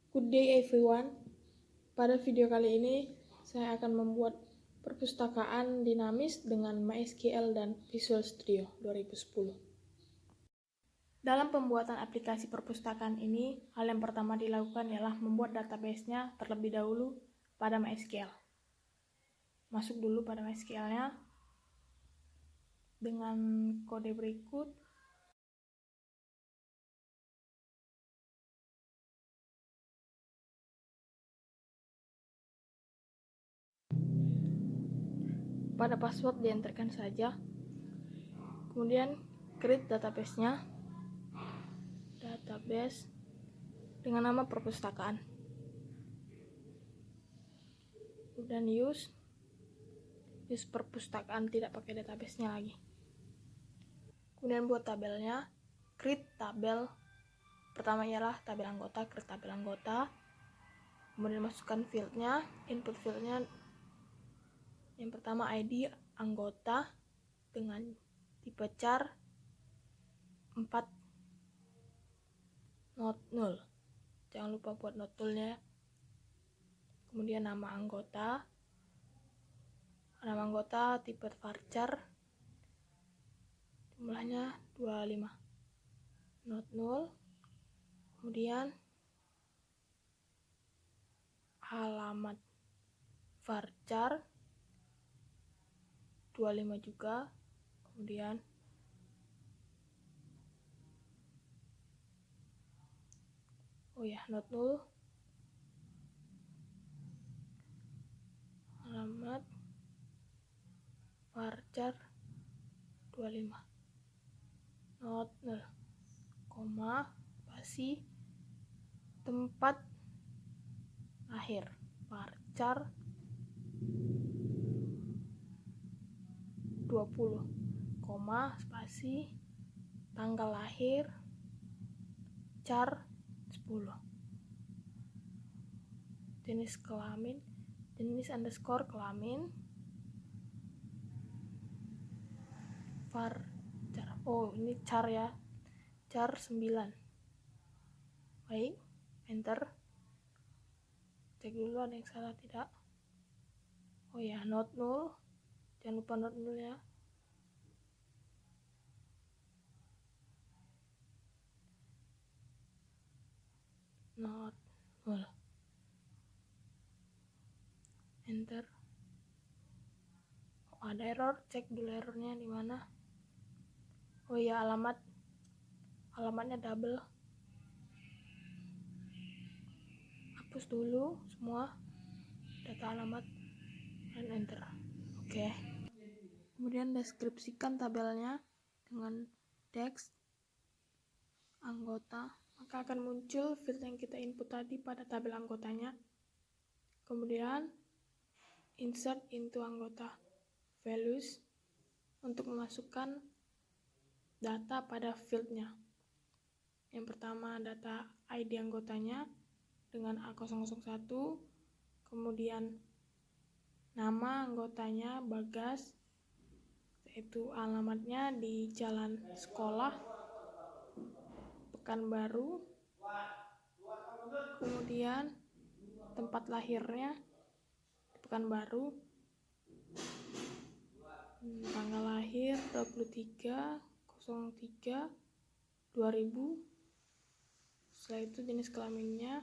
Good day everyone. Pada video kali ini saya akan membuat perpustakaan dinamis dengan MySQL dan Visual Studio 2010. Dalam pembuatan aplikasi perpustakaan ini, hal yang pertama dilakukan ialah membuat database-nya terlebih dahulu pada MySQL. Masuk dulu pada MySQL-nya dengan kode berikut. Pada password dienterkan saja. Kemudian create database-nya. Database dengan nama perpustakaan. Dan use perpustakaan, tidak pakai database-nya lagi. Kemudian buat tabelnya, create tabel. Pertama ialah tabel anggota, create tabel anggota. Kemudian masukkan fieldnya, input fieldnya. Yang pertama ID anggota dengan tipe char 4 not null. Jangan lupa buat not null-nya. Kemudian nama anggota tipe varchar, jumlahnya 25 not null. Kemudian alamat varchar 25 juga. Kemudian not null. Alamat varchar 25 not null, koma, spasi, tempat lahir varchar 20, koma, spasi, tanggal lahir char 10. Jenis kelamin, jenis underscore kelamin varchar. Ini char ya, char 9. Baik, enter. Cek dulu ada yang salah tidak. Not null, jangan lupa not null ya. Not null, enter. Ada error, cek dulu errornya di mana. Alamatnya double. Hapus dulu semua data alamat dan enter. Oke. Kemudian deskripsikan tabelnya dengan text anggota, maka akan muncul field yang kita input tadi pada tabel anggotanya. Kemudian insert into anggota values untuk memasukkan data pada fieldnya. Yang pertama data ID anggotanya dengan A001, kemudian nama anggotanya Bagas, yaitu alamatnya di Jalan Sekolah Pekanbaru, kemudian tempat lahirnya di Pekanbaru, tanggal lahir 23/03/2000. Setelah itu jenis kelaminnya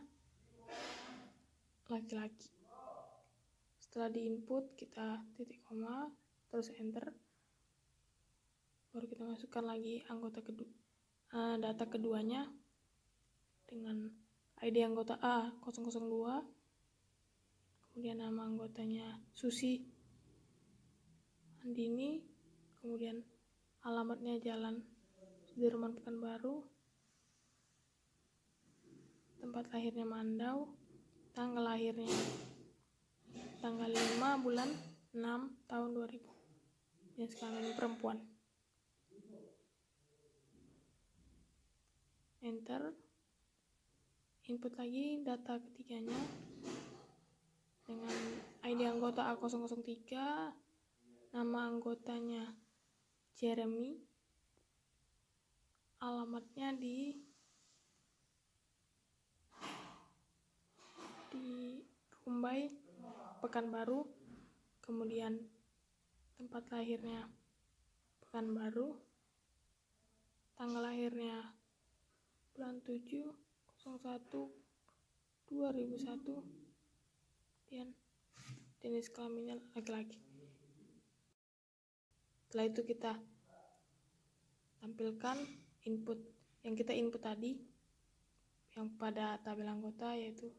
laki-laki. Setelah diinput kita titik koma terus enter, baru kita masukkan lagi anggota data keduanya dengan ID anggota A002, kemudian nama anggotanya Susi Andini, kemudian alamatnya Jalan Sudirman Pekanbaru, tempat lahirnya Mandau, tanggal lahirnya tanggal 5 bulan 6 tahun 2000, jenis kelamin perempuan. Enter. Input lagi data ketiganya dengan ID anggota A003, nama anggotanya Jeremy, alamatnya di Mumbai, Pekanbaru, kemudian tempat lahirnya Pekanbaru, tanggal lahirnya bulan 7/01/2001, dan jenis kelaminnya laki-laki. Setelah itu kita tampilkan input yang kita input tadi yang pada tabel anggota, yaitu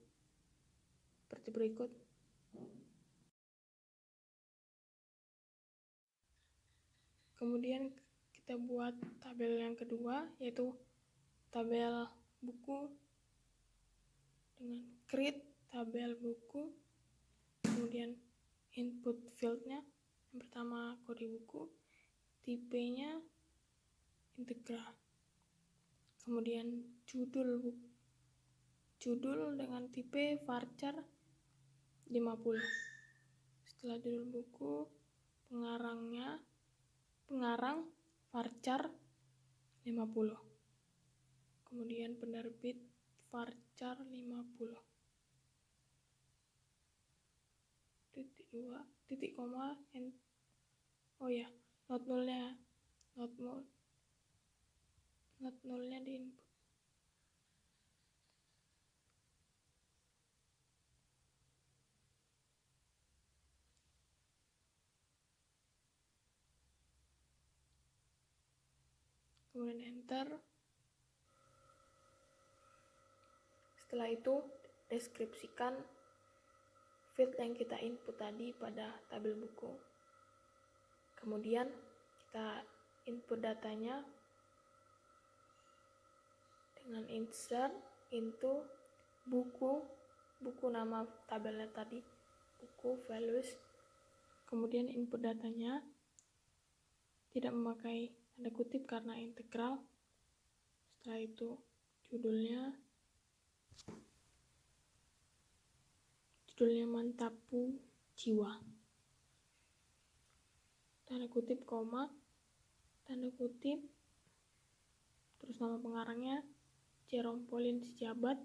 seperti berikut. Kemudian kita buat tabel yang kedua, yaitu tabel buku dengan create tabel buku, kemudian input fieldnya yang pertama kode buku, tipenya integral, kemudian judul buku, judul dengan tipe varchar 50. Setelah judul buku, pengarang varchar 50, kemudian penerbit varchar 50, titik 2, titik koma, not nulnya di input. Kemudian enter. Setelah itu deskripsikan field yang kita input tadi pada tabel buku. Kemudian kita input datanya dengan insert into buku nama tabelnya tadi, buku values. Kemudian input datanya tidak memakai tanda kutip karena integral. Setelah itu judulnya Mantapu Jiwa, tanda kutip, koma, tanda kutip, terus nama pengarangnya Jerome Pauline Sijabat,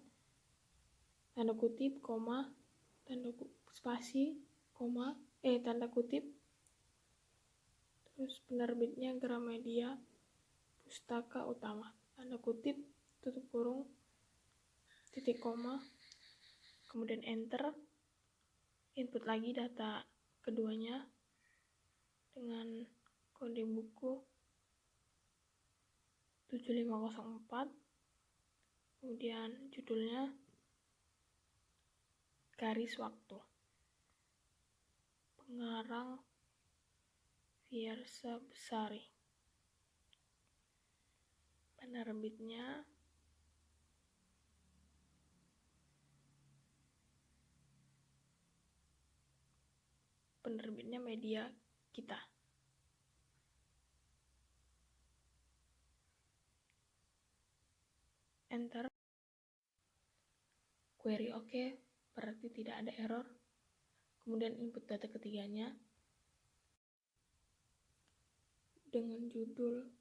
tanda kutip, koma, tanda spasi, koma, tanda kutip, terus penerbitnya Gramedia Pustaka Utama, tanda kutip, tutup kurung, titik koma, kemudian enter. Input lagi data keduanya dengan kode buku 7504, kemudian judulnya garis waktu, pengarang Fiersa Besari, penerbitnya Media Kita. Enter. Query oke, berarti tidak ada error. Kemudian input data ketiganya dengan judul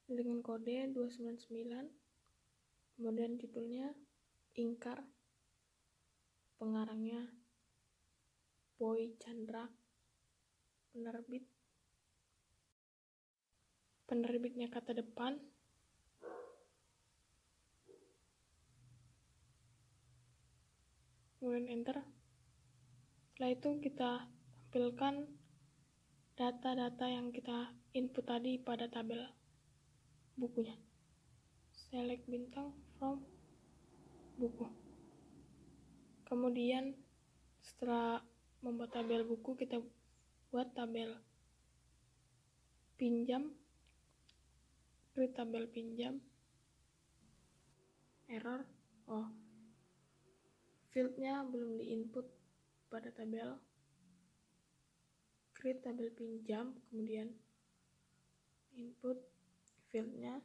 dengan kode 299, kemudian judulnya Ingkar, pengarangnya Boy Chandra, penerbitnya Kata Depan, kemudian enter. Setelah itu kita tampilkan data-data yang kita input tadi pada tabel bukunya. Select bintang from buku. Kemudian setelah membuat tabel buku, kita buat tabel pinjam, create tabel pinjam. Error, fieldnya belum diinput pada tabel. Create tabel pinjam, kemudian input fieldnya.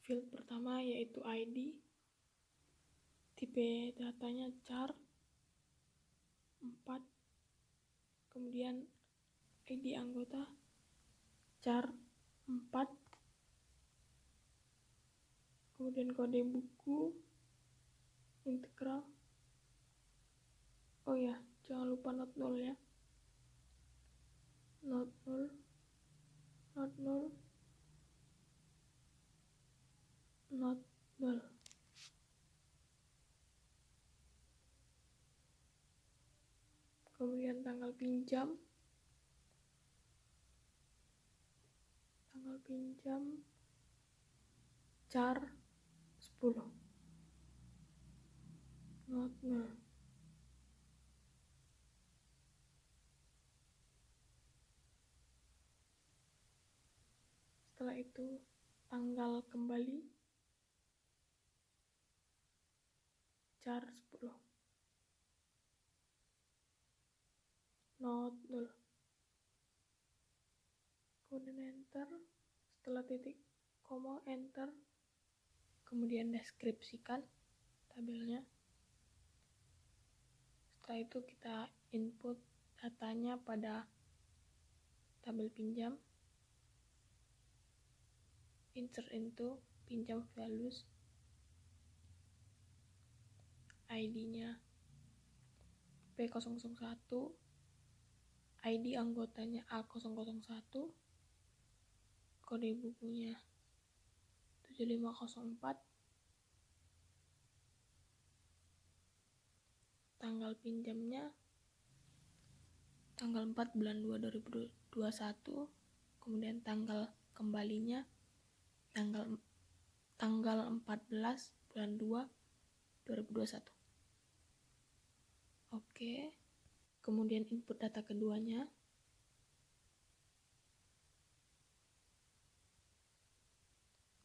Field pertama yaitu ID, tipe datanya char 4, kemudian ID anggota char 4, kemudian kode buku integral, lupa not nolnya. Not nol. Kemudian tanggal pinjam char 10, not nol. Setelah itu tanggal kembali char 10, not nol. Kemudian enter, setelah titik koma enter, kemudian deskripsikan tabelnya. Setelah itu kita input datanya pada tabel pinjam, insert into pinjam values, ID-nya P001, ID anggotanya A001, kode bukunya 7504, tanggal pinjamnya tanggal 4 bulan 2 2021, kemudian tanggal kembalinya tanggal 14 bulan 2 2021. Oke. Kemudian input data keduanya.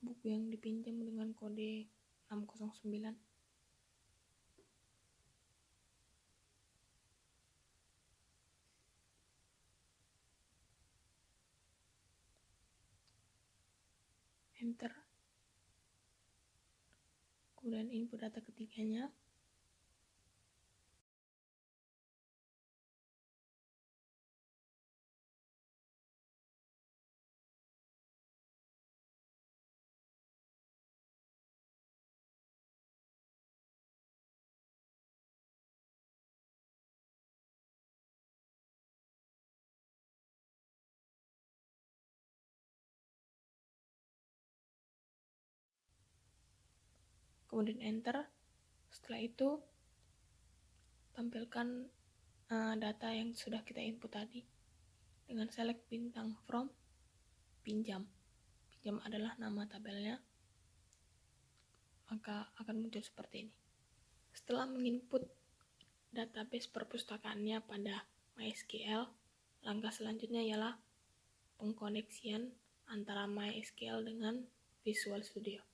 Buku yang dipinjam dengan kode 609. Enter. Kemudian input data ketiganya. Kemudian enter. Setelah itu tampilkan data yang sudah kita input tadi dengan select bintang from pinjam. Pinjam adalah nama tabelnya, maka akan muncul seperti ini. Setelah menginput database perpustakaannya pada MySQL, langkah selanjutnya ialah pengkoneksian antara MySQL dengan Visual Studio.